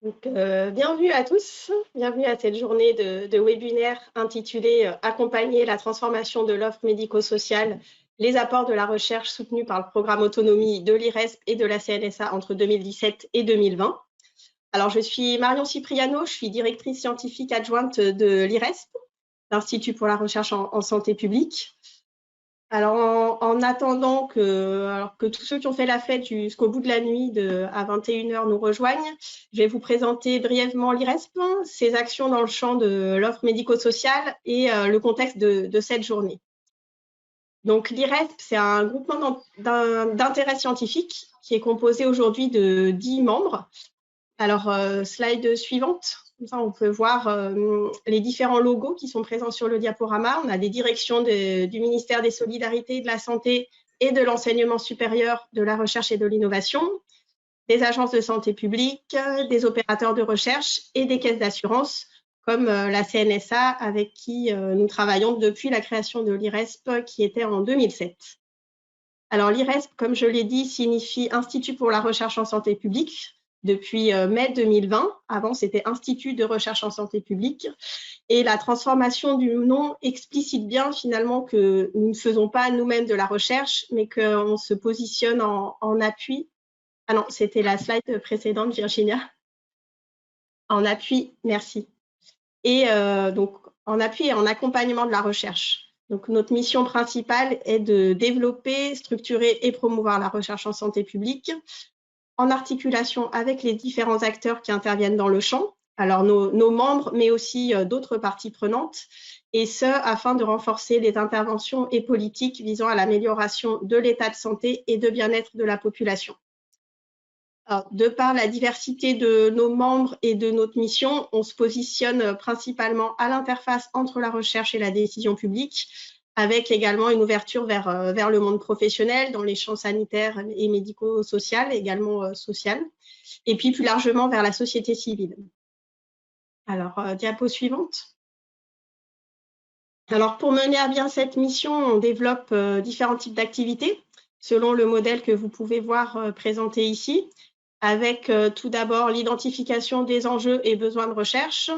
Bienvenue à tous, bienvenue à cette journée de webinaire intitulée Accompagner la transformation de l'offre médico-sociale, les apports de la recherche soutenus par le programme Autonomie de l'IRESP et de la CNSA entre 2017 et 2020. Alors, je suis Marion Cipriano, je suis directrice scientifique adjointe de l'IRESP, l'Institut pour la recherche en santé publique. Alors, en attendant que tous ceux qui ont fait la fête jusqu'au bout de la nuit à 21h nous rejoignent, je vais vous présenter brièvement l'IRESP, ses actions dans le champ de l'offre médico-sociale et le contexte de cette journée. Donc, l'IRESP, c'est un groupement d'intérêt scientifique qui est composé aujourd'hui de 10 membres. Alors, slide suivante. Comme ça, on peut voir les différents logos qui sont présents sur le diaporama. On a des directions du ministère des Solidarités, de la Santé et de l'Enseignement supérieur, de la Recherche et de l'Innovation, des agences de santé publique, des opérateurs de recherche et des caisses d'assurance, comme la CNSA, avec qui nous travaillons depuis la création de l'IRESP, qui était en 2007. Alors, l'IRESP, comme je l'ai dit, signifie Institut pour la recherche en santé publique. Depuis mai 2020, avant c'était Institut de recherche en santé publique, et la transformation du nom explicite bien finalement que nous ne faisons pas nous-mêmes de la recherche, mais qu'on se positionne en appui. Ah non, c'était la slide précédente, Virginia. En appui, merci. Et donc en appui et en accompagnement de la recherche. Donc, notre mission principale est de développer, structurer et promouvoir la recherche en santé publique, en articulation avec les différents acteurs qui interviennent dans le champ, alors nos membres, mais aussi d'autres parties prenantes, et ce, afin de renforcer les interventions et politiques visant à l'amélioration de l'état de santé et de bien-être de la population. Alors, de par la diversité de nos membres et de notre mission, on se positionne principalement à l'interface entre la recherche et la décision publique, avec également une ouverture vers le monde professionnel dans les champs sanitaires et médico-social, également social, et puis plus largement vers la société civile. Alors, diapo suivante. Alors, pour mener à bien cette mission, on développe différents types d'activités, selon le modèle que vous pouvez voir présenté ici, avec tout d'abord l'identification des enjeux et besoins de recherche,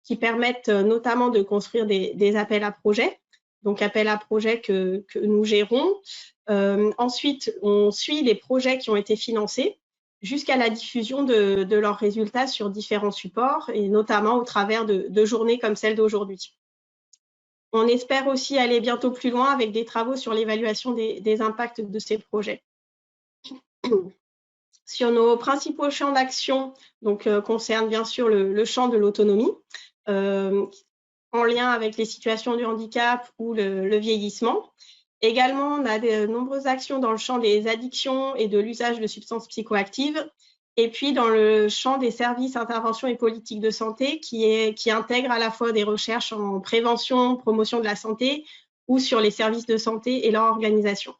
qui permettent notamment de construire des appels à projets, donc appels à projets que nous gérons. Ensuite, on suit les projets qui ont été financés jusqu'à la diffusion de leurs résultats sur différents supports, et notamment au travers de journées comme celle d'aujourd'hui. On espère aussi aller bientôt plus loin avec des travaux sur l'évaluation des impacts de ces projets. Sur nos principaux champs d'action, donc concerne bien sûr le champ de l'autonomie, en lien avec les situations de handicap ou le vieillissement. Également, on a de nombreuses actions dans le champ des addictions et de l'usage de substances psychoactives, et puis dans le champ des services, interventions et politiques de santé qui intègrent à la fois des recherches en prévention, promotion de la santé ou sur les services de santé et leur organisation.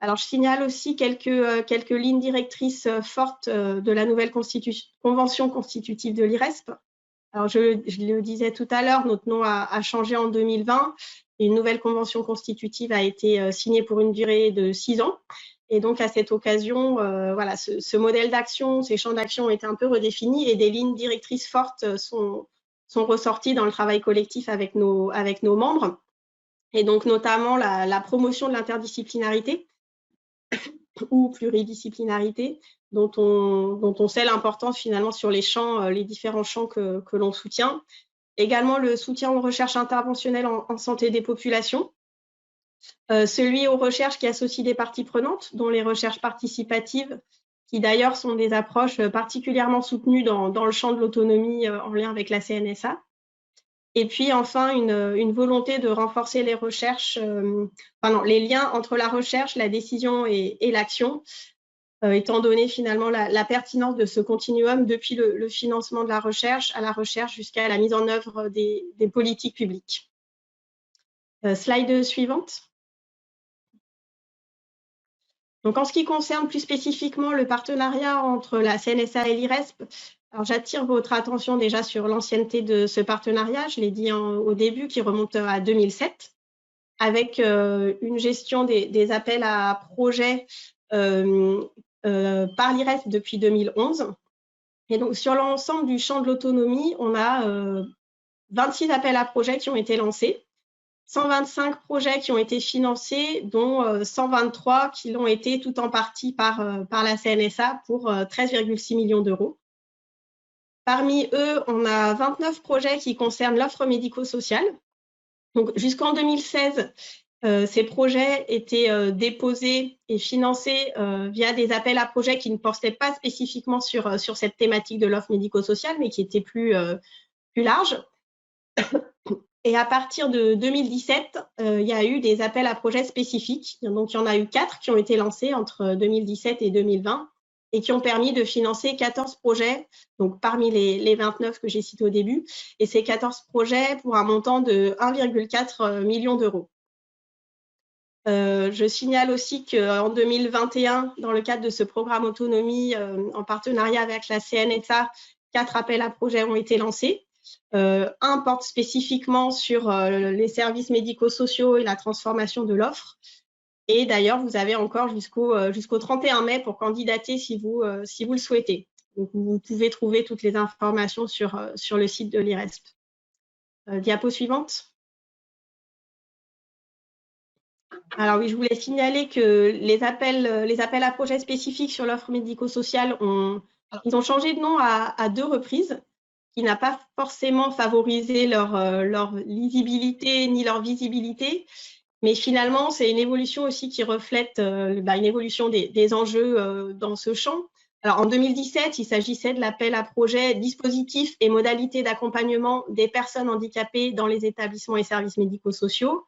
Alors, je signale aussi quelques lignes directrices fortes de la nouvelle convention constitutive de l'IRESP. Alors, je le disais tout à l'heure, notre nom a changé en 2020 et une nouvelle convention constitutive a été signée pour une durée de 6 ans. Et donc, à cette occasion, voilà, ce modèle d'action, ces champs d'action ont été un peu redéfinis et des lignes directrices fortes sont ressorties dans le travail collectif avec nos membres. Et donc, notamment la promotion de l'interdisciplinarité ou pluridisciplinarité, dont on sait l'importance finalement sur les champs, les différents champs que l'on soutient. Également le soutien aux recherches interventionnelles en santé des populations, celui aux recherches qui associent des parties prenantes, dont les recherches participatives, qui d'ailleurs sont des approches particulièrement soutenues dans le champ de l'autonomie en lien avec la CNSA. Et puis enfin, une volonté de renforcer les recherches, les liens entre la recherche, la décision et l'action, étant donné finalement la pertinence de ce continuum depuis le financement de la recherche à la recherche jusqu'à la mise en œuvre des politiques publiques. Slide suivante. Donc, en ce qui concerne plus spécifiquement le partenariat entre la CNSA et l'IRESP, alors j'attire votre attention déjà sur l'ancienneté de ce partenariat, je l'ai dit au début, qui remonte à 2007, avec une gestion des appels à projets par l'IRESP depuis 2011. Et donc, sur l'ensemble du champ de l'autonomie, on a 26 appels à projets qui ont été lancés, 125 projets qui ont été financés, dont 123 qui l'ont été tout en partie par la CNSA pour 13,6 millions d'euros. Parmi eux, on a 29 projets qui concernent l'offre médico-sociale. Donc, jusqu'en 2016, ces projets étaient déposés et financés via des appels à projets qui ne portaient pas spécifiquement sur cette thématique de l'offre médico-sociale, mais qui étaient plus larges. Et à partir de 2017, il y a eu des appels à projets spécifiques. Donc, il y en a eu 4 qui ont été lancés entre 2017 et 2020 et qui ont permis de financer 14 projets, donc parmi les 29 que j'ai cités au début, et ces 14 projets pour un montant de 1,4 million d'euros. Je signale aussi qu'en 2021, dans le cadre de ce programme autonomie, en partenariat avec la CNSA, 4 appels à projets ont été lancés. Un porte spécifiquement sur les services médico-sociaux et la transformation de l'offre. Et d'ailleurs, vous avez encore jusqu'au 31 mai pour candidater si vous le souhaitez. Donc, vous pouvez trouver toutes les informations sur le site de l'IRESP. Diapo suivante. Alors oui, je voulais signaler que les appels à projets spécifiques sur l'offre médico-sociale ils ont changé de nom à 2 reprises, qui n'a pas forcément favorisé leur lisibilité ni leur visibilité. Mais finalement, c'est une évolution aussi qui reflète une évolution des enjeux dans ce champ. Alors, en 2017, il s'agissait de l'appel à projet dispositifs et modalités d'accompagnement des personnes handicapées dans les établissements et services médico-sociaux.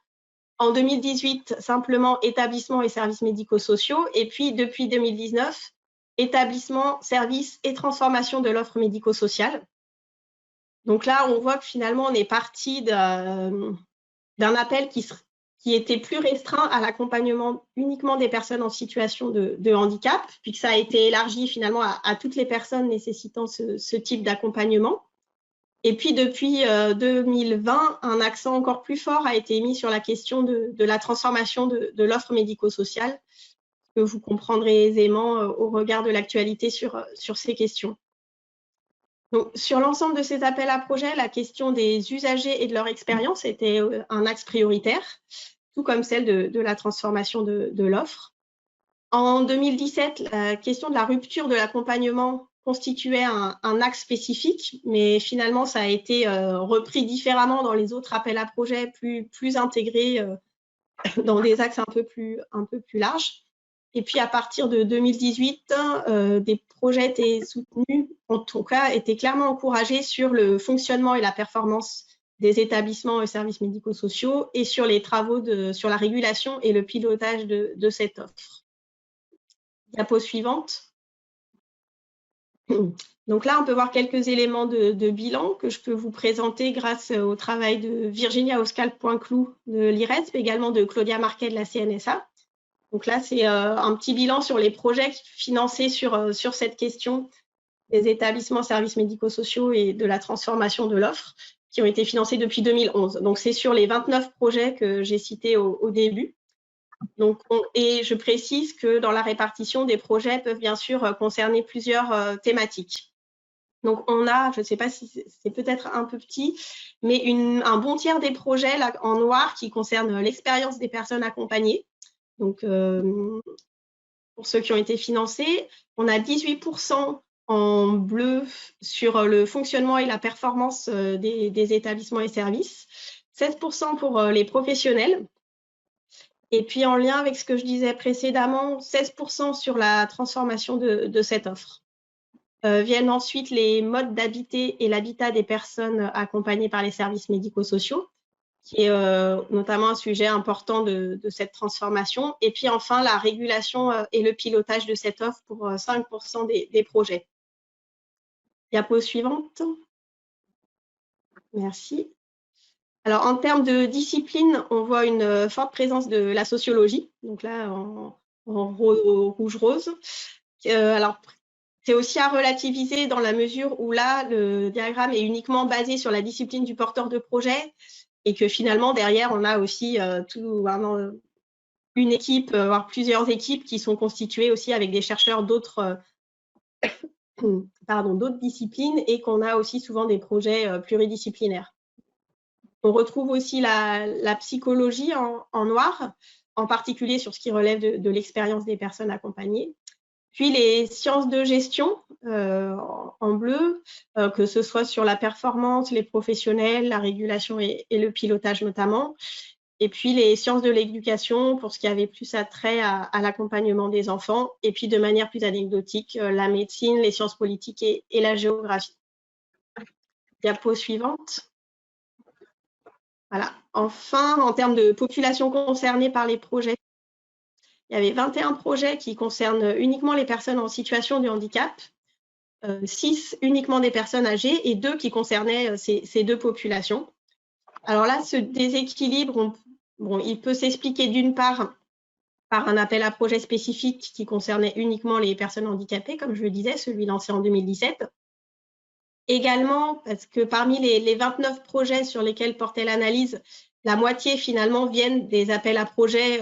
En 2018, simplement établissements et services médico-sociaux. Et puis, depuis 2019, établissements, services et transformation de l'offre médico-sociale. Donc là, on voit que finalement, on est parti d'un appel qui était plus restreint à l'accompagnement uniquement des personnes en situation de handicap, puis que ça a été élargi finalement à toutes les personnes nécessitant ce type d'accompagnement. Et puis depuis 2020, un accent encore plus fort a été mis sur la question de la transformation de l'offre médico-sociale, que vous comprendrez aisément au regard de l'actualité sur ces questions. Donc, sur l'ensemble de ces appels à projets, la question des usagers et de leur expérience était un axe prioritaire, tout comme celle de la transformation de l'offre. En 2017, la question de la rupture de l'accompagnement constituait un axe spécifique, mais finalement, ça a été repris différemment dans les autres appels à projets plus intégrés dans des axes un peu plus larges. Et puis, à partir de 2018, des projets étaient soutenus, en tout cas, étaient clairement encouragés sur le fonctionnement et la performance des établissements et services médico-sociaux et sur les travaux sur la régulation et le pilotage de cette offre. Diapo suivante. Donc là, on peut voir quelques éléments de bilan que je peux vous présenter grâce au travail de Virginia Oscal-Poinclou de l'IRESP, également de Claudia Marquet de la CNSA. Donc là, c'est un petit bilan sur les projets financés sur cette question des établissements, services médico-sociaux et de la transformation de l'offre qui ont été financés depuis 2011. Donc, c'est sur les 29 projets que j'ai cités au début. Donc, et je précise que dans la répartition des projets peuvent bien sûr concerner plusieurs thématiques. Donc, on a, je ne sais pas si c'est peut-être un peu petit, mais un bon tiers des projets là, en noir qui concernent l'expérience des personnes accompagnées. Donc, pour ceux qui ont été financés, on a 18% en bleu sur le fonctionnement et la performance des établissements et services, 16% pour les professionnels. Et puis, en lien avec ce que je disais précédemment, 16% sur la transformation de cette offre. Viennent ensuite les modes d'habiter et l'habitat des personnes accompagnées par les services médico-sociaux, qui est notamment un sujet important de cette transformation. Et puis enfin, la régulation et le pilotage de cette offre pour 5% des projets. Diapo suivante. Merci. Alors, en termes de discipline, on voit une forte présence de la sociologie, donc là, en rouge-rose. Alors, c'est aussi à relativiser dans la mesure où là, le diagramme est uniquement basé sur la discipline du porteur de projet et que finalement, derrière, on a aussi une équipe, voire plusieurs équipes qui sont constituées aussi avec des chercheurs d'autres d'autres disciplines et qu'on a aussi souvent des projets pluridisciplinaires. On retrouve aussi la psychologie en noir, en particulier sur ce qui relève de l'expérience des personnes accompagnées. Puis les sciences de gestion en bleu, que ce soit sur la performance, les professionnels, la régulation et le pilotage notamment. Et puis les sciences de l'éducation pour ce qui avait plus attrait à l'accompagnement des enfants. Et puis de manière plus anecdotique, la médecine, les sciences politiques et la géographie. Diapo suivante. Voilà. Enfin, en termes de population concernée par les projets, il y avait 21 projets qui concernent uniquement les personnes en situation de handicap, 6 uniquement des personnes âgées et 2 qui concernaient ces deux populations. Alors là, ce déséquilibre, il peut s'expliquer d'une part par un appel à projet spécifique qui concernait uniquement les personnes handicapées, comme je le disais, celui lancé en 2017. Également, parce que parmi les 29 projets sur lesquels portait l'analyse, la moitié finalement viennent des appels à projets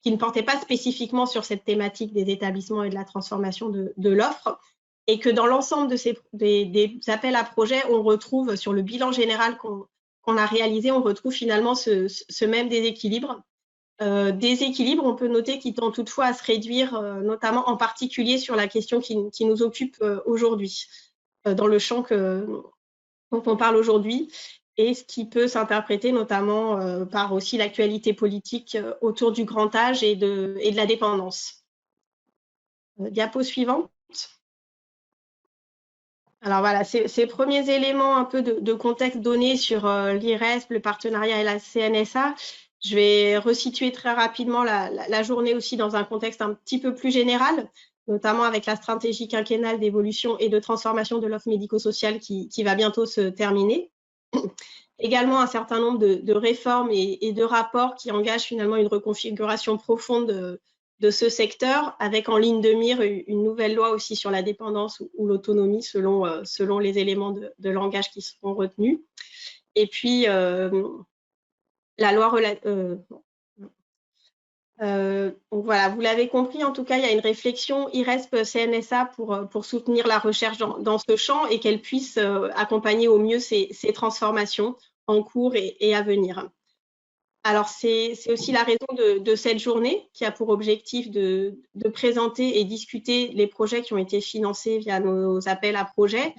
qui ne portaient pas spécifiquement sur cette thématique des établissements et de la transformation de l'offre, et que dans l'ensemble des appels à projets, on retrouve sur le bilan général qu'on a réalisé, on retrouve finalement ce même déséquilibre. Déséquilibre, on peut noter qu'il tend toutefois à se réduire, notamment en particulier sur la question qui nous occupe aujourd'hui, dans le champ dont on parle aujourd'hui, et ce qui peut s'interpréter notamment par aussi l'actualité politique autour du grand âge et de la dépendance. Diapo suivante. Alors voilà, ces premiers éléments un peu de contexte donné sur l'IRESP, le partenariat et la CNSA. Je vais resituer très rapidement la journée aussi dans un contexte un petit peu plus général, notamment avec la stratégie quinquennale d'évolution et de transformation de l'offre médico-sociale qui va bientôt se terminer. Également un certain nombre de réformes et de rapports qui engagent finalement une reconfiguration profonde de ce secteur, avec en ligne de mire une nouvelle loi aussi sur la dépendance ou l'autonomie selon les éléments de langage qui seront retenus. Et puis, la loi donc voilà, vous l'avez compris, en tout cas, il y a une réflexion IRESP-CNSA pour soutenir la recherche dans ce champ et qu'elle puisse accompagner au mieux ces transformations en cours et à venir. Alors, c'est aussi la raison de cette journée qui a pour objectif de présenter et discuter les projets qui ont été financés via nos appels à projets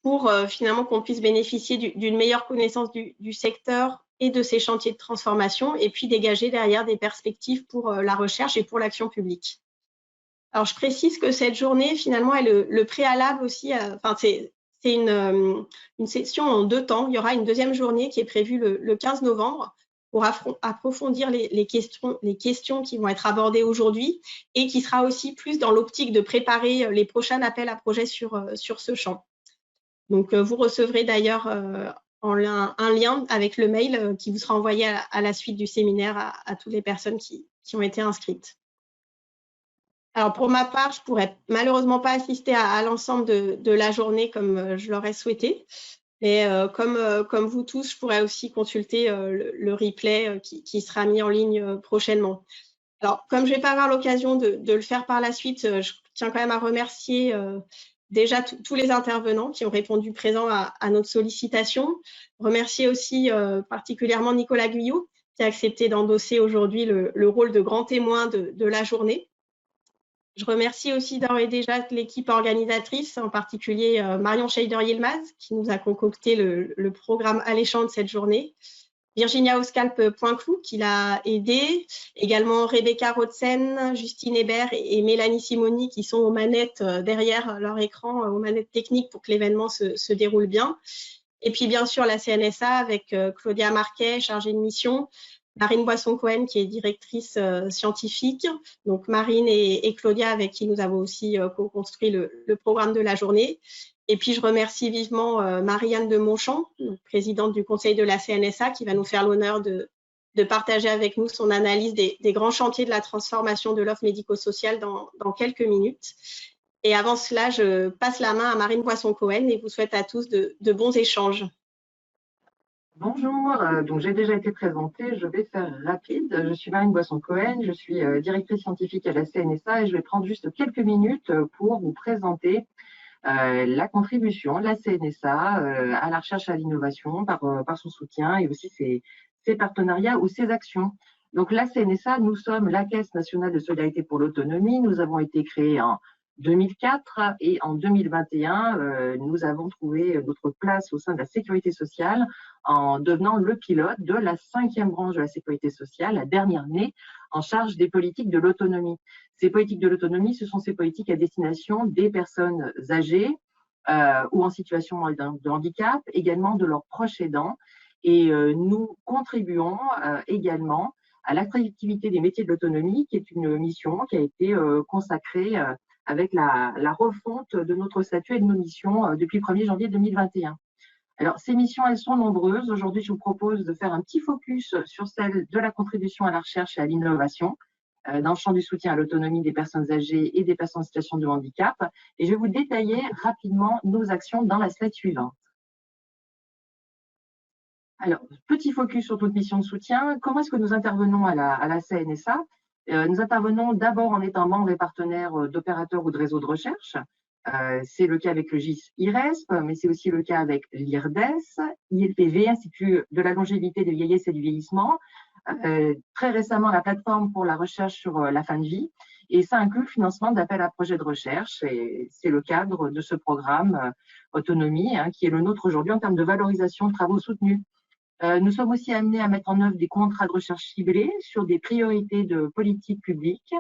pour finalement qu'on puisse bénéficier d'une meilleure connaissance du secteur et de ces chantiers de transformation, et puis dégager derrière des perspectives pour la recherche et pour l'action publique. Alors, je précise que cette journée, finalement, est le préalable aussi, c'est une session en 2 temps. Il y aura une deuxième journée qui est prévue le 15 novembre pour approfondir les questions qui vont être abordées aujourd'hui et qui sera aussi plus dans l'optique de préparer les prochains appels à projets sur ce champ. Donc, vous recevrez d'ailleurs un lien avec le mail qui vous sera envoyé à la suite du séminaire à toutes les personnes qui ont été inscrites. Alors, pour ma part, je ne pourrais malheureusement pas assister à l'ensemble de la journée comme je l'aurais souhaité. Mais comme vous tous, je pourrais aussi consulter le replay qui sera mis en ligne prochainement. Alors, comme je ne vais pas avoir l'occasion de le faire par la suite, je tiens quand même à remercier déjà tous les intervenants qui ont répondu présents à notre sollicitation. Remercier aussi particulièrement Nicolas Guyot, qui a accepté d'endosser aujourd'hui le rôle de grand témoin de la journée. Je remercie aussi d'ores et déjà l'équipe organisatrice, en particulier Marion Schneider-Yilmaz, qui nous a concocté le programme alléchant de cette journée. Virginia Oscalp-Poinclou, qui l'a aidé. Également Rebecca Rotzen, Justine Hébert et Mélanie Simoni, qui sont aux manettes derrière leur écran, aux manettes techniques pour que l'événement se déroule bien. Et puis bien sûr la CNSA avec Claudia Marquet, chargée de mission, Marine Boisson-Cohen qui est directrice scientifique, donc Marine et Claudia avec qui nous avons aussi co-construit le programme de la journée. Et puis je remercie vivement Marie-Anne de Montchamp, présidente du conseil de la CNSA, qui va nous faire l'honneur de partager avec nous son analyse des grands chantiers de la transformation de l'offre médico-sociale dans quelques minutes. Et avant cela, je passe la main à Marine Boisson-Cohen et vous souhaite à tous de bons échanges. Bonjour, donc j'ai déjà été présentée, je vais faire rapide. Je suis Marine Boisson-Cohen, je suis directrice scientifique à la CNSA et je vais prendre juste quelques minutes pour vous présenter la contribution de la CNSA à la recherche et à l'innovation par son soutien et aussi ses partenariats ou ses actions. Donc la CNSA, nous sommes la Caisse nationale de solidarité pour l'autonomie. Nous avons été créés en 2004 et en 2021, nous avons trouvé notre place au sein de la sécurité sociale en devenant le pilote de la 5e branche de la sécurité sociale, la dernière née, en charge des politiques de l'autonomie. Ces politiques de l'autonomie, ce sont ces politiques à destination des personnes âgées ou en situation de handicap, également de leurs proches aidants. Et nous contribuons également à l'attractivité des métiers de l'autonomie, qui est une mission qui a été consacrée avec la refonte de notre statut et de nos missions depuis le 1er janvier 2021. Alors, ces missions, elles sont nombreuses. Aujourd'hui, je vous propose de faire un petit focus sur celle de la contribution à la recherche et à l'innovation dans le champ du soutien à l'autonomie des personnes âgées et des personnes en situation de handicap. Et je vais vous détailler rapidement nos actions dans la slide suivante. Alors, petit focus sur toute mission de soutien. Comment est-ce que nous intervenons à la CNSA? Nous intervenons d'abord en étant membres et partenaires d'opérateurs ou de réseaux de recherche. C'est le cas avec le GIS IRESP, mais c'est aussi le cas avec l'IRDES, ILPV, Institut de la longévité, de vieillesse et du vieillissement. Très récemment, la plateforme pour la recherche sur la fin de vie. Et ça inclut le financement d'appels à projets de recherche. Et c'est le cadre de ce programme Autonomie, qui est le nôtre aujourd'hui en termes de valorisation de travaux soutenus. Nous sommes aussi amenés à mettre en œuvre des contrats de recherche ciblés sur des priorités de politique publique.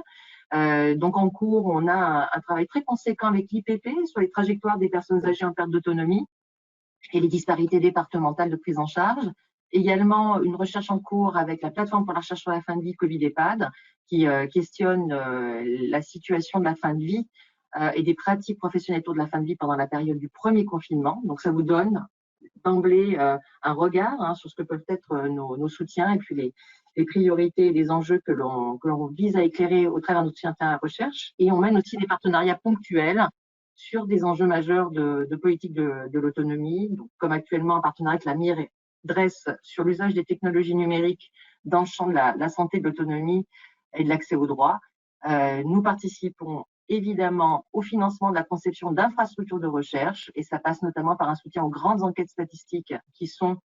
Donc en cours, on a un travail très conséquent avec l'IPP sur les trajectoires des personnes âgées en perte d'autonomie et les disparités départementales de prise en charge. Également, une recherche en cours avec la plateforme pour la recherche sur la fin de vie Covid-EHPAD qui questionne la situation de la fin de vie et des pratiques professionnelles autour de la fin de vie pendant la période du premier confinement. Donc ça vous donne d'emblée un regard sur ce que peuvent être nos soutiens et puis les priorités et les enjeux que l'on vise à éclairer au travers de notre soutien à la recherche. Et on mène aussi des partenariats ponctuels sur des enjeux majeurs de politique de l'autonomie, comme actuellement un partenariat avec la MIRES sur l'usage des technologies numériques dans le champ de la santé, de l'autonomie et de l'accès aux droits. Nous participons évidemment au financement de la conception d'infrastructures de recherche, et ça passe notamment par un soutien aux grandes enquêtes statistiques qui sont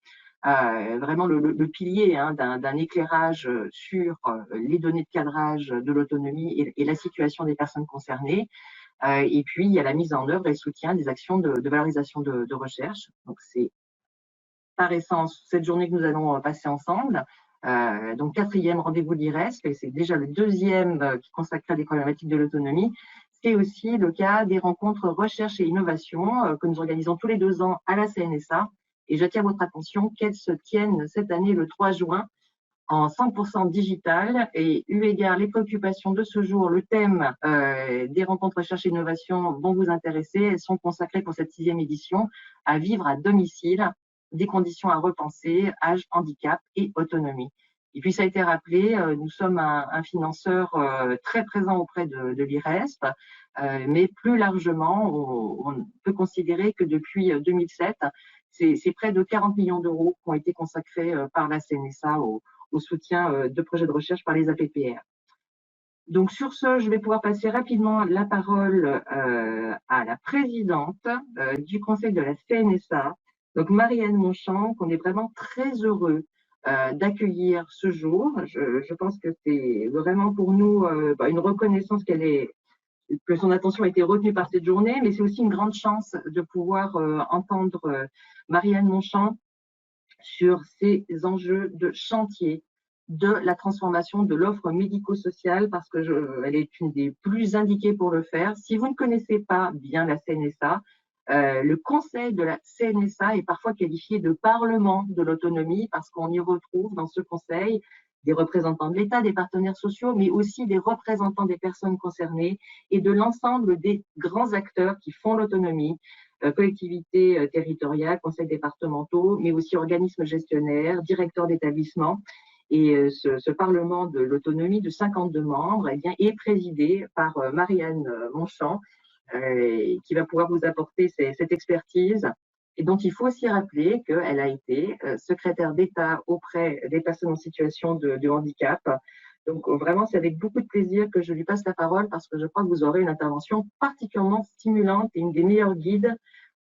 vraiment le pilier d'un éclairage sur les données de cadrage de l'autonomie et la situation des personnes concernées. Et puis, il y a la mise en œuvre et le soutien des actions de valorisation de recherche. Donc, c'est par essence cette journée que nous allons passer ensemble. Donc 4e rendez-vous de l'IRESP, et c'est déjà le 2e qui consacre à des problématiques de l'autonomie. C'est aussi le cas des rencontres recherche et innovation que nous organisons tous les 2 ans à la CNSA. Et j'attire votre attention qu'elles se tiennent cette année le 3 juin en 100% digital. Et eu égard les préoccupations de ce jour, le thème des rencontres recherche et innovation vont vous intéresser. Elles sont consacrées pour cette 6e édition à vivre à domicile, des conditions à repenser, âge, handicap et autonomie. Et puis, ça a été rappelé, nous sommes un financeur très présent auprès de l'IRESP, mais plus largement, on peut considérer que depuis 2007, c'est près de 40 millions d'euros qui ont été consacrés par la CNSA au soutien de projets de recherche par les APPR. Donc, sur ce, je vais pouvoir passer rapidement la parole à la présidente du conseil de la CNSA, donc Marianne Monchamp, qu'on est vraiment très heureux d'accueillir ce jour. Je pense que c'est vraiment pour nous une reconnaissance que son attention a été retenue par cette journée, mais c'est aussi une grande chance de pouvoir entendre Marianne Monchamp sur ces enjeux de chantier de la transformation de l'offre médico-sociale, parce que elle est une des plus indiquées pour le faire. Si vous ne connaissez pas bien la CNSA, le conseil de la CNSA est parfois qualifié de parlement de l'autonomie parce qu'on y retrouve dans ce conseil des représentants de l'État, des partenaires sociaux, mais aussi des représentants des personnes concernées et de l'ensemble des grands acteurs qui font l'autonomie, collectivités territoriales, conseils départementaux, mais aussi organismes gestionnaires, directeurs d'établissements. Et ce Parlement de l'autonomie de 52 membres est présidé par Marianne Monchamp, qui va pouvoir vous apporter cette expertise et dont il faut aussi rappeler qu'elle a été secrétaire d'État auprès des personnes en situation de handicap Donc, vraiment, c'est avec beaucoup de plaisir que je lui passe la parole parce que je crois que vous aurez une intervention particulièrement stimulante et une des meilleures guides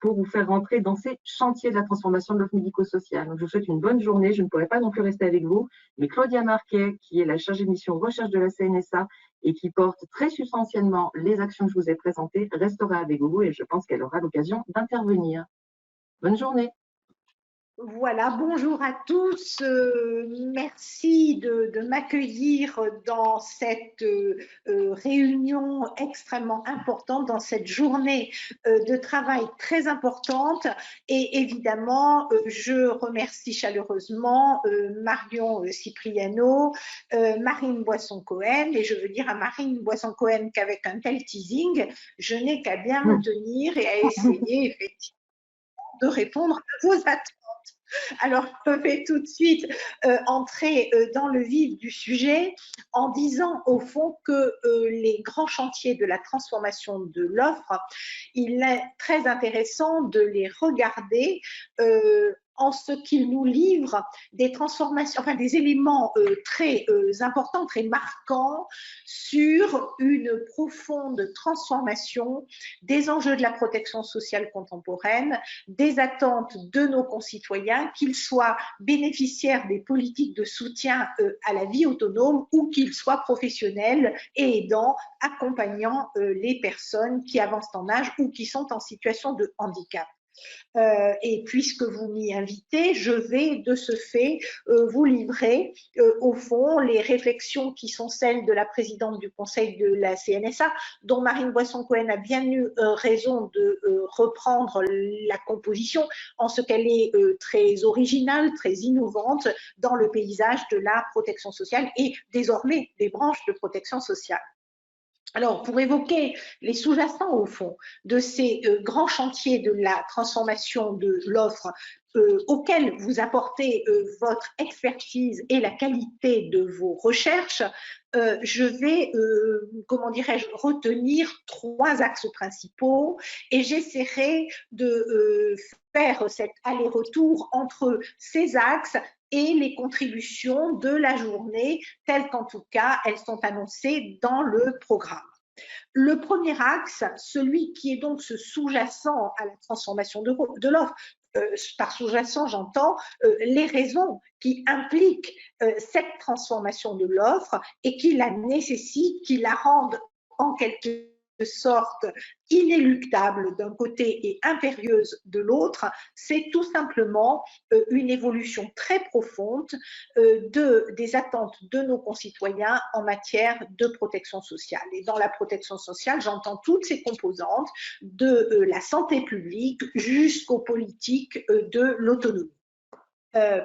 pour vous faire rentrer dans ces chantiers de la transformation de l'offre médico-sociale. Donc, je vous souhaite une bonne journée. Je ne pourrai pas non plus rester avec vous, mais Claudia Marquet, qui est la chargée de mission recherche de la CNSA et qui porte très substantiellement les actions que je vous ai présentées, restera avec vous et je pense qu'elle aura l'occasion d'intervenir. Bonne journée. Voilà, bonjour à tous. Merci de m'accueillir dans cette réunion extrêmement importante, dans cette journée de travail très importante. Et évidemment, je remercie chaleureusement Marion Cipriano, Marine Boisson-Cohen, et je veux dire à Marine Boisson-Cohen qu'avec un tel teasing, je n'ai qu'à bien me tenir et à essayer effectivement de répondre à vos attentes. Alors, je vais tout de suite entrer dans le vif du sujet en disant au fond que les grands chantiers de la transformation de l'offre, il est très intéressant de les regarder en ce qu'ils nous livrent des transformations, enfin des éléments très importants, très marquants sur une profonde transformation des enjeux de la protection sociale contemporaine, des attentes de nos concitoyens, qu'ils soient bénéficiaires des politiques de soutien à la vie autonome ou qu'ils soient professionnels et aidants, accompagnant les personnes qui avancent en âge ou qui sont en situation de handicap. Et puisque vous m'y invitez, je vais de ce fait vous livrer au fond les réflexions qui sont celles de la présidente du conseil de la CNSA, dont Marine Boisson-Cohen a bien eu raison de reprendre la composition en ce qu'elle est très originale, très innovante dans le paysage de la protection sociale et désormais des branches de protection sociale. Alors, pour évoquer les sous-jacents, au fond, de ces grands chantiers de la transformation de l'offre auxquels vous apportez votre expertise et la qualité de vos recherches, je vais, comment dirais-je, retenir 3 axes principaux et j'essaierai de faire cet aller-retour entre ces axes et les contributions de la journée, telles qu'en tout cas elles sont annoncées dans le programme. Le premier axe, celui qui est donc ce sous-jacent à la transformation de l'offre, par sous-jacent, j'entends les raisons qui impliquent cette transformation de l'offre et qui la nécessitent, qui la rendent en quelque sorte inéluctable d'un côté et impérieuse de l'autre, c'est tout simplement une évolution très profonde des attentes de nos concitoyens en matière de protection sociale. Et dans la protection sociale, j'entends toutes ces composantes de la santé publique jusqu'aux politiques de l'autonomie.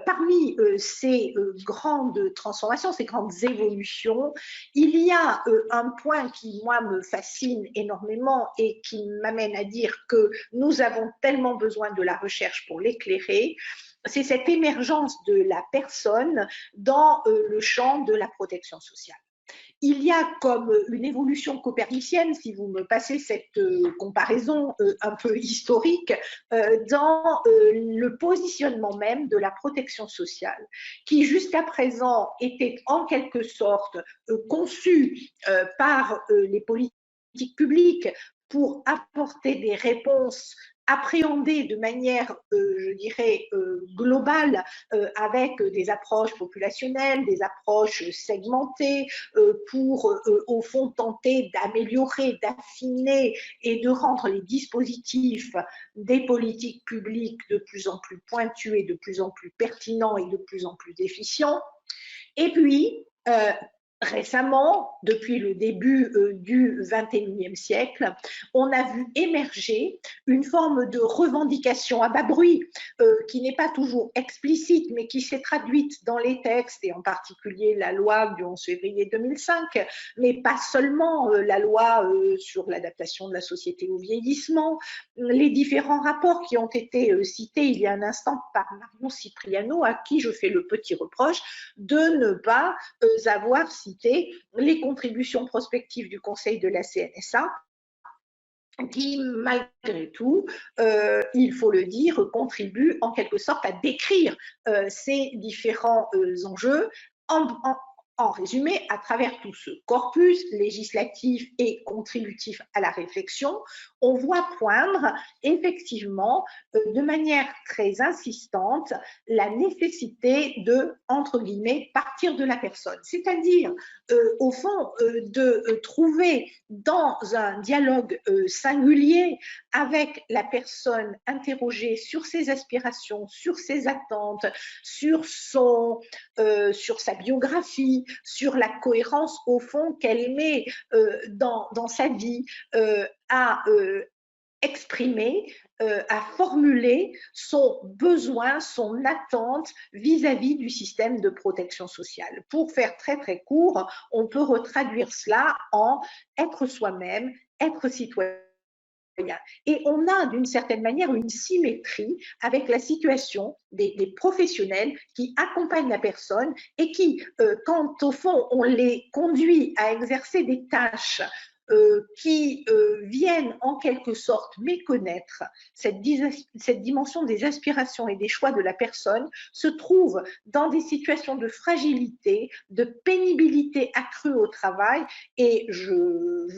Parmi ces grandes transformations, ces grandes évolutions, il y a un point qui, moi, me fascine énormément et qui m'amène à dire que nous avons tellement besoin de la recherche pour l'éclairer, c'est cette émergence de la personne dans le champ de la protection sociale. Il y a comme une évolution copernicienne, si vous me passez cette comparaison un peu historique, dans le positionnement même de la protection sociale, qui jusqu'à présent était en quelque sorte conçue par les politiques publiques pour apporter des réponses appréhendées de manière, je dirais, globale, avec des approches populationnelles, des approches segmentées, pour, au fond, tenter d'améliorer, d'affiner et de rendre les dispositifs des politiques publiques de plus en plus pointus et de plus en plus pertinents et de plus en plus efficients. Et puis, récemment, depuis le début du XXIe siècle, on a vu émerger une forme de revendication à bas bruit qui n'est pas toujours explicite, mais qui s'est traduite dans les textes, et en particulier la loi du 11 février 2005, mais pas seulement la loi sur l'adaptation de la société au vieillissement, les différents rapports qui ont été cités il y a un instant par Marion Cipriano, à qui je fais le petit reproche de ne pas avoir cité les contributions prospectives du Conseil de la CNSA, qui, malgré tout, il faut le dire, contribuent en quelque sorte à décrire ces différents enjeux en résumé, à travers tout ce corpus législatif et contributif à la réflexion, on voit poindre effectivement de manière très insistante la nécessité de, entre guillemets, partir de la personne. C'est-à-dire, au fond, de trouver dans un dialogue singulier avec la personne interrogée sur ses aspirations, sur ses attentes, sur sa biographie, sur la cohérence au fond qu'elle met dans sa vie, à exprimer, à formuler son besoin, son attente vis-à-vis du système de protection sociale. Pour faire très très court, on peut retraduire cela en être soi-même, être citoyen. Et on a d'une certaine manière une symétrie avec la situation des professionnels qui accompagnent la personne et qui, quand au fond on les conduit à exercer des tâches qui viennent en quelque sorte méconnaître cette dimension des aspirations et des choix de la personne, se trouvent dans des situations de fragilité, de pénibilité accrue au travail. Et je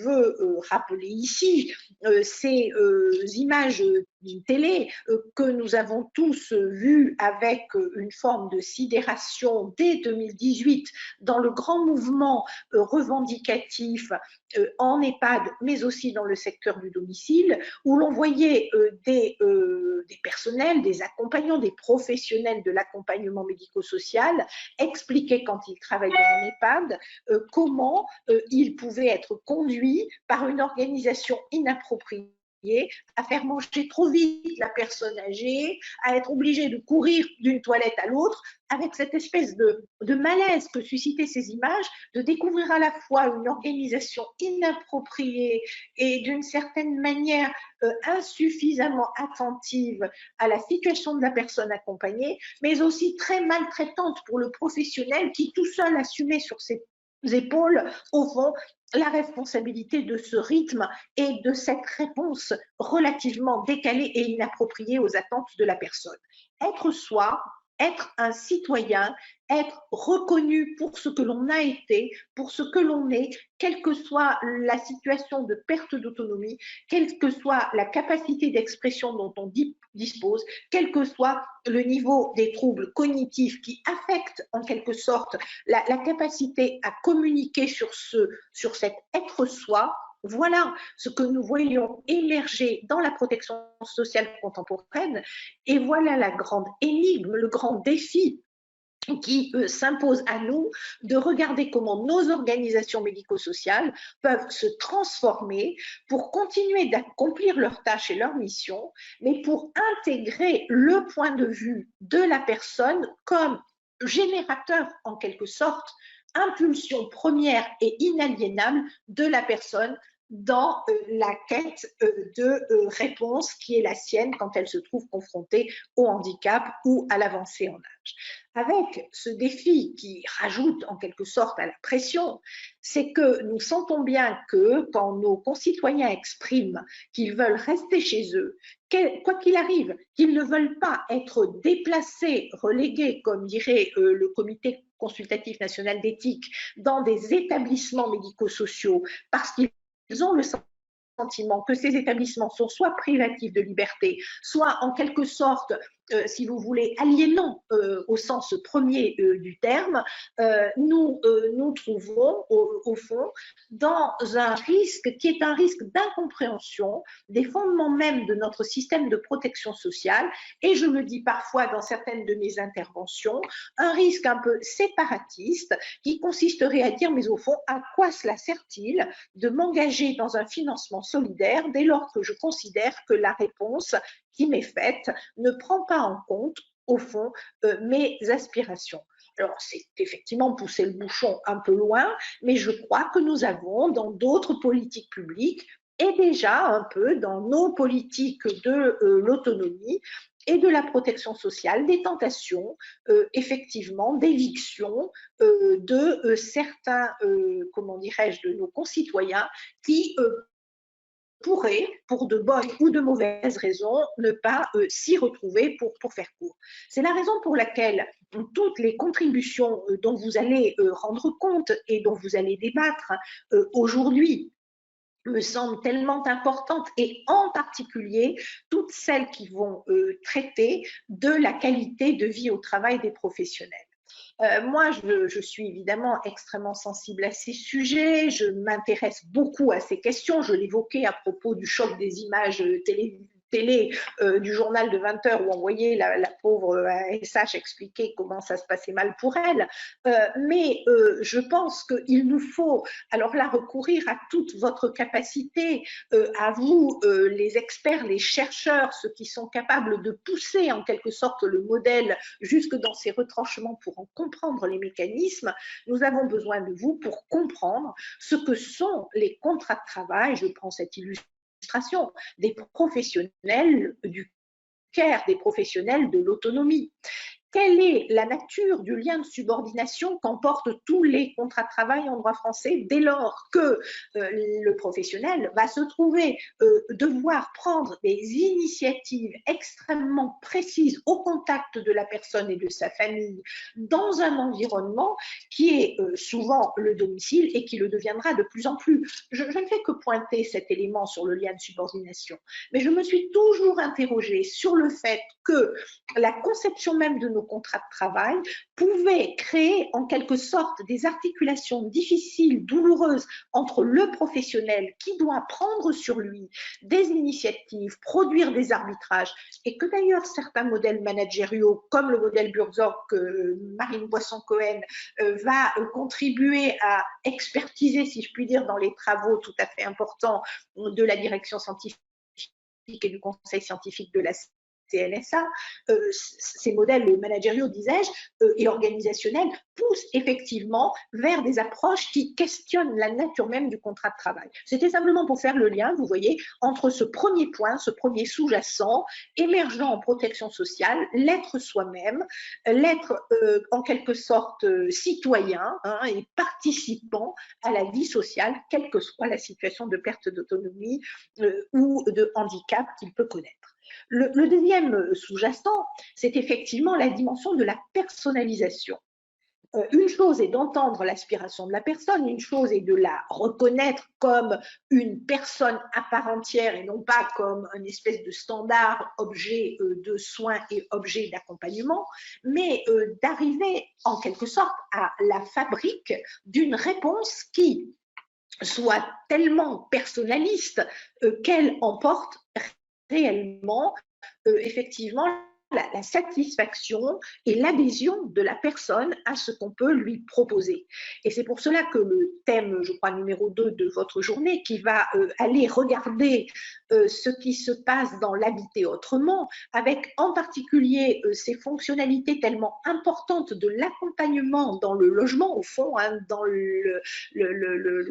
veux rappeler ici ces images d'une télé que nous avons tous vues avec une forme de sidération dès 2018 dans le grand mouvement revendicatif en EHPAD, mais aussi dans le secteur du domicile, où l'on voyait des personnels, des accompagnants, des professionnels de l'accompagnement médico-social expliquer quand ils travaillaient en EHPAD comment ils pouvaient être conduits par une organisation inappropriée, à faire manger trop vite la personne âgée, à être obligé de courir d'une toilette à l'autre, avec cette espèce de malaise que suscitaient ces images, de découvrir à la fois une organisation inappropriée et d'une certaine manière insuffisamment attentive à la situation de la personne accompagnée, mais aussi très maltraitante pour le professionnel qui tout seul assumait sur ses épaules, au fond, la responsabilité de ce rythme et de cette réponse relativement décalée et inappropriée aux attentes de la personne. Être soi, être un citoyen, être reconnu pour ce que l'on a été, pour ce que l'on est, quelle que soit la situation de perte d'autonomie, quelle que soit la capacité d'expression dont on dispose, quel que soit le niveau des troubles cognitifs qui affectent en quelque sorte la capacité à communiquer sur cet être soi. Voilà ce que nous voyons émerger dans la protection sociale contemporaine, et voilà la grande énigme, le grand défi qui s'impose à nous de regarder comment nos organisations médico-sociales peuvent se transformer pour continuer d'accomplir leurs tâches et leurs missions, mais pour intégrer le point de vue de la personne comme générateur en quelque sorte, impulsion première et inaliénable de la personne dans la quête de réponse qui est la sienne quand elle se trouve confrontée au handicap ou à l'avancée en âge. Avec ce défi qui rajoute en quelque sorte à la pression, c'est que nous sentons bien que quand nos concitoyens expriment qu'ils veulent rester chez eux, quoi qu'il arrive, qu'ils ne veulent pas être déplacés, relégués, comme dirait le Comité consultatif national d'éthique, dans des établissements médico-sociaux parce qu'ils ont le sentiment que ces établissements sont soit privatifs de liberté, soit en quelque sorte, si vous voulez, aliénants au sens premier du terme, nous trouvons au fond dans un risque qui est un risque d'incompréhension des fondements même de notre système de protection sociale, et je le dis parfois dans certaines de mes interventions, un risque un peu séparatiste qui consisterait à dire, mais au fond, à quoi cela sert-il de m'engager dans un financement solidaire dès lors que je considère que la réponse qui m'est faite ne prend pas en compte, au fond, mes aspirations. Alors, c'est effectivement pousser le bouchon un peu loin, mais je crois que nous avons dans d'autres politiques publiques et déjà un peu dans nos politiques de l'autonomie et de la protection sociale, des tentations, effectivement, d'éviction de certains, comment dirais-je, de nos concitoyens qui pourraient, pour de bonnes ou de mauvaises raisons, ne pas s'y retrouver pour faire court. C'est la raison pour laquelle toutes les contributions dont vous allez rendre compte et dont vous allez débattre aujourd'hui me semblent tellement importantes, et en particulier toutes celles qui vont traiter de la qualité de vie au travail des professionnels. Moi, je suis évidemment extrêmement sensible à ces sujets, je m'intéresse beaucoup à ces questions, je l'évoquais à propos du choc des images télé du journal de 20 h où on voyait la pauvre ASH expliquer comment ça se passait mal pour elle. Mais je pense qu'il nous faut, alors là, recourir à toute votre capacité, à vous, les experts, les chercheurs, ceux qui sont capables de pousser en quelque sorte le modèle jusque dans ses retranchements pour en comprendre les mécanismes. Nous avons besoin de vous pour comprendre ce que sont les contrats de travail. Je prends cette illustration des professionnels du care, des professionnels de l'autonomie. Quelle est la nature du lien de subordination qu'emportent tous les contrats de travail en droit français dès lors que le professionnel va se trouver devoir prendre des initiatives extrêmement précises au contact de la personne et de sa famille dans un environnement qui est souvent le domicile et qui le deviendra de plus en plus. Je ne fais que pointer cet élément sur le lien de subordination, mais je me suis toujours interrogée sur le fait que la conception même de nos contrats de travail pouvait créer en quelque sorte des articulations difficiles, douloureuses entre le professionnel qui doit prendre sur lui des initiatives, produire des arbitrages, et que d'ailleurs certains modèles managériaux comme le modèle Burzorg que Marine Boisson-Cohen va contribuer à expertiser, si je puis dire, dans les travaux tout à fait importants de la direction scientifique et du conseil scientifique de la CNSA, ces modèles managériaux, disais-je, et organisationnels poussent effectivement vers des approches qui questionnent la nature même du contrat de travail. C'était simplement pour faire le lien, vous voyez, entre ce premier point, ce premier sous-jacent, émergent en protection sociale, l'être soi-même, l'être en quelque sorte citoyen et participant à la vie sociale, quelle que soit la situation de perte d'autonomie ou de handicap qu'il peut connaître. Le deuxième sous-jacent, c'est effectivement la dimension de la personnalisation. Une chose est d'entendre l'aspiration de la personne, une chose est de la reconnaître comme une personne à part entière et non pas comme une espèce de standard, objet de soins et objet d'accompagnement, mais d'arriver en quelque sorte à la fabrique d'une réponse qui soit tellement personnaliste qu'elle emporte réellement, effectivement, la satisfaction et l'adhésion de la personne à ce qu'on peut lui proposer. Et c'est pour cela que le thème, je crois, numéro 2 de votre journée, qui va aller regarder ce qui se passe dans l'habiter autrement, avec en particulier ces fonctionnalités tellement importantes de l'accompagnement dans le logement, au fond, dans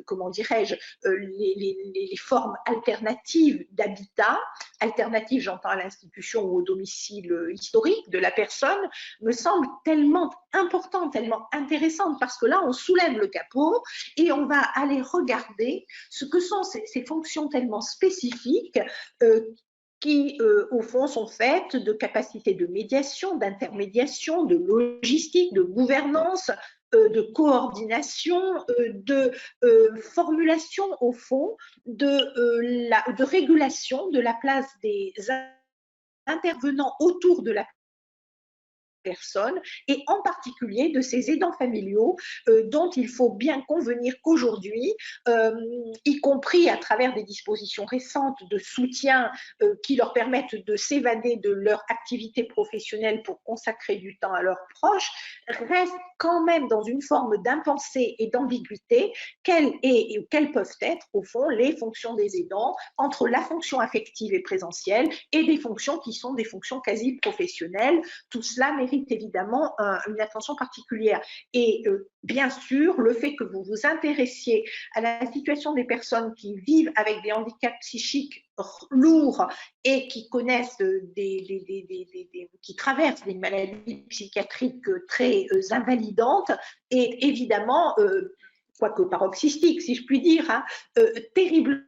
comment dirais-je, les formes alternatives d'habitat, alternatives, j'entends à l'institution ou au domicile historique de la personne, me semble tellement importante, tellement intéressante, parce que là, on soulève le capot et on va aller regarder ce que sont ces fonctions tellement spécifiques qui, au fond, sont faites de capacités de médiation, d'intermédiation, de logistique, de gouvernance, de coordination, de formulation, au fond, de régulation de la place des intervenant autour de la personne et en particulier de ces aidants familiaux dont il faut bien convenir qu'aujourd'hui, y compris à travers des dispositions récentes de soutien qui leur permettent de s'évader de leur activité professionnelle pour consacrer du temps à leurs proches, restent quand même dans une forme d'impensé et d'ambiguïté quelles peuvent être au fond les fonctions des aidants entre la fonction affective et présentielle et des fonctions qui sont des fonctions quasi professionnelles. Tout cela mérite évidemment une attention particulière. Et bien sûr, le fait que vous vous intéressiez à la situation des personnes qui vivent avec des handicaps psychiques lourds et qui connaissent qui traversent des maladies psychiatriques très invalidantes est évidemment, quoique paroxystique, si je puis dire, terriblement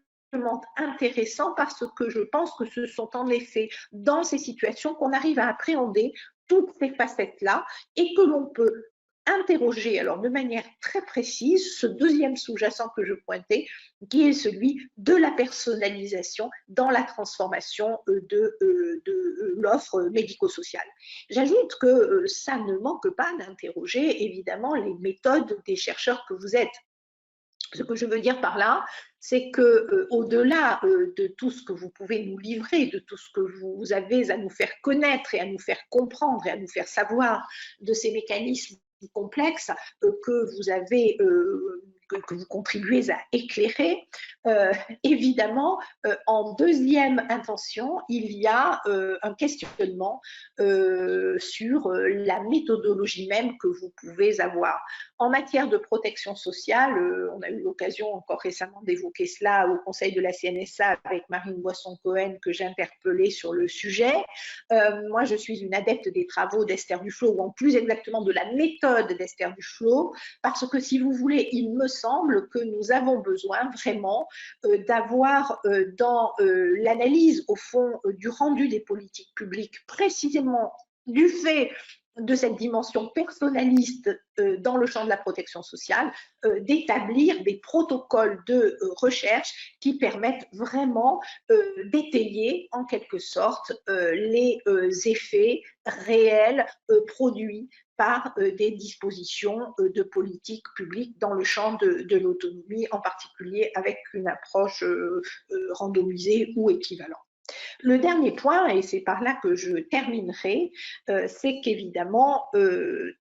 intéressant parce que je pense que ce sont en effet dans ces situations qu'on arrive à appréhender toutes ces facettes-là et que l'on peut interroger alors de manière très précise ce deuxième sous-jacent que je pointais, qui est celui de la personnalisation dans la transformation de l'offre médico-sociale. J'ajoute que ça ne manque pas d'interroger évidemment les méthodes des chercheurs que vous êtes. Ce que je veux dire par là, c'est que au-delà de tout ce que vous pouvez nous livrer, de tout ce que vous avez à nous faire connaître et à nous faire comprendre et à nous faire savoir de ces mécanismes complexes que vous avez que vous contribuez à éclairer, évidemment, en deuxième intention, il y a un questionnement sur la méthodologie même que vous pouvez avoir. En matière de protection sociale, on a eu l'occasion encore récemment d'évoquer cela au Conseil de la CNSA avec Marine Boisson-Cohen que j'ai interpellée sur le sujet. Moi, je suis une adepte des travaux d'Esther Duflo, ou en plus exactement de la méthode d'Esther Duflo, parce que si vous voulez, il me semble que nous avons besoin vraiment d'avoir dans l'analyse, au fond, du rendu des politiques publiques, précisément du fait de cette dimension personnaliste dans le champ de la protection sociale, d'établir des protocoles de recherche qui permettent vraiment d'étayer en quelque sorte les effets réels produits par des dispositions de politique publique dans le champ de l'autonomie, en particulier avec une approche randomisée ou équivalente. Le dernier point, et c'est par là que je terminerai, c'est qu'évidemment,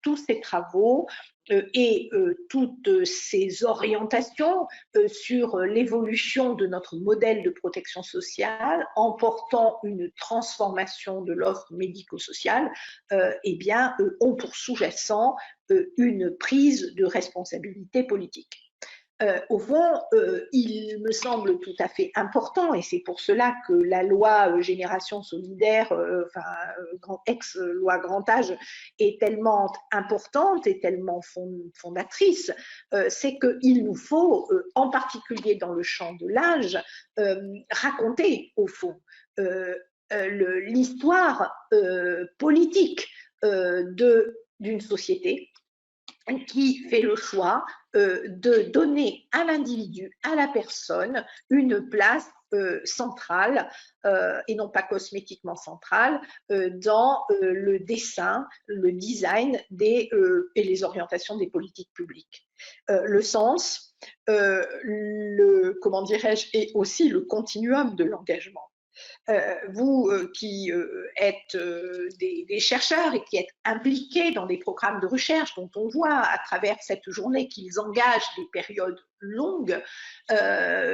tous ces travaux et toutes ces orientations sur l'évolution de notre modèle de protection sociale en portant une transformation de l'offre médico-sociale, eh bien, ont pour sous-jacent une prise de responsabilité politique. Au fond, il me semble tout à fait important, et c'est pour cela que la loi Génération solidaire, ex-loi Grand Âge, est tellement importante et tellement fondatrice, c'est qu'il nous faut, en particulier dans le champ de l'âge, raconter, au fond, l'histoire politique d'une société qui fait le choix de donner à l'individu, à la personne, une place centrale et non pas cosmétiquement centrale dans le dessin, le design et les orientations des politiques publiques. Le sens, comment dirais-je, et aussi le continuum de l'engagement. Vous qui êtes des chercheurs et qui êtes impliqués dans des programmes de recherche dont on voit à travers cette journée qu'ils engagent des périodes longues,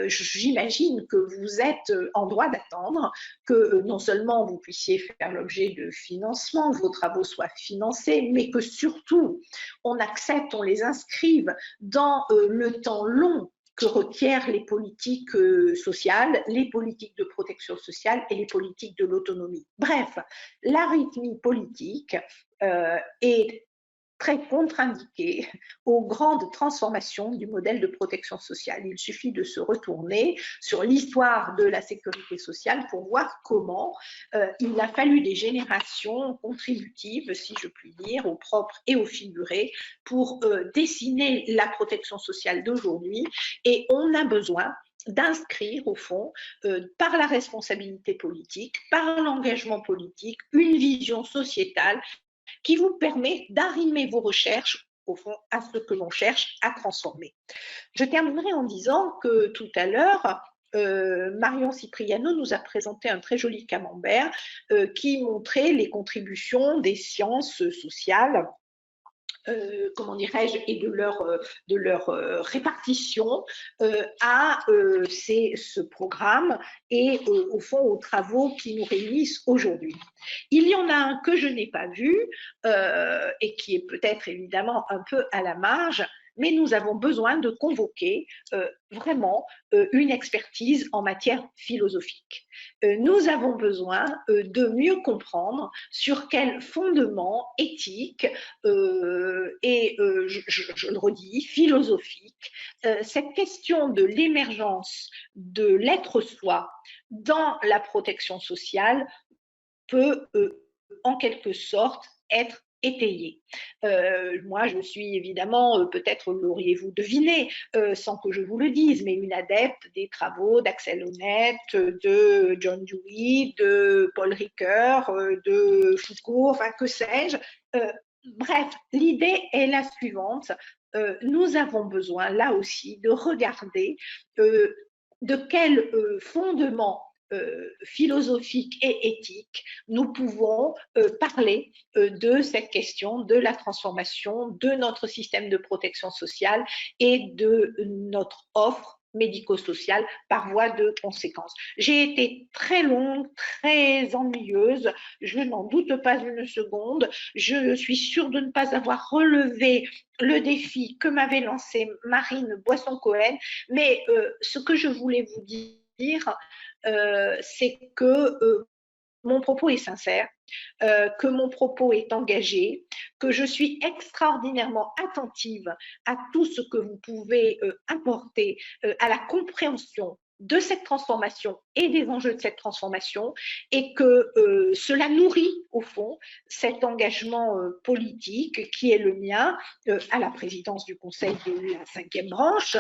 j'imagine que vous êtes en droit d'attendre que non seulement vous puissiez faire l'objet de financement, vos travaux soient financés, mais que surtout on accepte, on les inscrive dans le temps long que requièrent les politiques sociales, les politiques de protection sociale et les politiques de l'autonomie. Bref, l'arythmie politique est très contre-indiquée aux grandes transformations du modèle de protection sociale. Il suffit de se retourner sur l'histoire de la sécurité sociale pour voir comment il a fallu des générations contributives, si je puis dire, au propre et au figuré, pour dessiner la protection sociale d'aujourd'hui. Et on a besoin d'inscrire, au fond, par la responsabilité politique, par l'engagement politique, une vision sociétale qui vous permet d'arrimer vos recherches, au fond, à ce que l'on cherche à transformer. Je terminerai en disant que tout à l'heure, Marion Cipriano nous a présenté un très joli camembert qui montrait les contributions des sciences sociales, comment dirais-je, et de leur répartition à ce programme et au fond aux travaux qui nous réunissent aujourd'hui. Il y en a un que je n'ai pas vu et qui est peut-être évidemment un peu à la marge, mais nous avons besoin de convoquer vraiment une expertise en matière philosophique. Nous avons besoin de mieux comprendre sur quel fondement éthique et, je le redis, philosophique, cette question de l'émergence de l'être soi dans la protection sociale peut en quelque sorte être étayé. Moi, je suis évidemment, peut-être l'auriez-vous deviné, sans que je vous le dise, mais une adepte des travaux d'Axel Honneth, de John Dewey, de Paul Ricoeur, de Foucault, enfin que sais-je. Bref, l'idée est la suivante. Nous avons besoin, là aussi, de regarder de quel fondement philosophique et éthique, nous pouvons parler de cette question de la transformation de notre système de protection sociale et de notre offre médico-sociale par voie de conséquence. J'ai été très longue, très ennuyeuse, je n'en doute pas une seconde. Je suis sûre de ne pas avoir relevé le défi que m'avait lancé Marine Boisson-Cohen, mais ce que je voulais vous dire, c'est que mon propos est sincère, que mon propos est engagé, que je suis extraordinairement attentive à tout ce que vous pouvez apporter à la compréhension de cette transformation et des enjeux de cette transformation, et que cela nourrit au fond cet engagement politique qui est le mien à la présidence du Conseil de la 5e branche,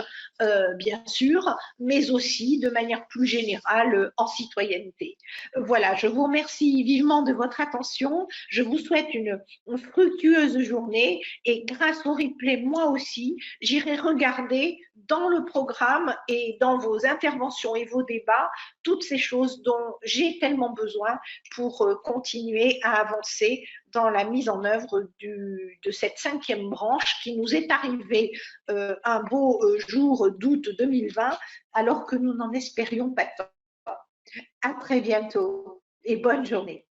bien sûr, mais aussi de manière plus générale en citoyenneté. Voilà, je vous remercie vivement de votre attention. Je vous souhaite une fructueuse journée et grâce au replay, moi aussi, j'irai regarder dans le programme et dans vos interventions et vos débats toutes ces choses dont j'ai tellement besoin pour continuer à avancer dans la mise en œuvre de cette 5e branche qui nous est arrivée un beau jour d'août 2020 alors que nous n'en espérions pas tant. À très bientôt et bonne journée.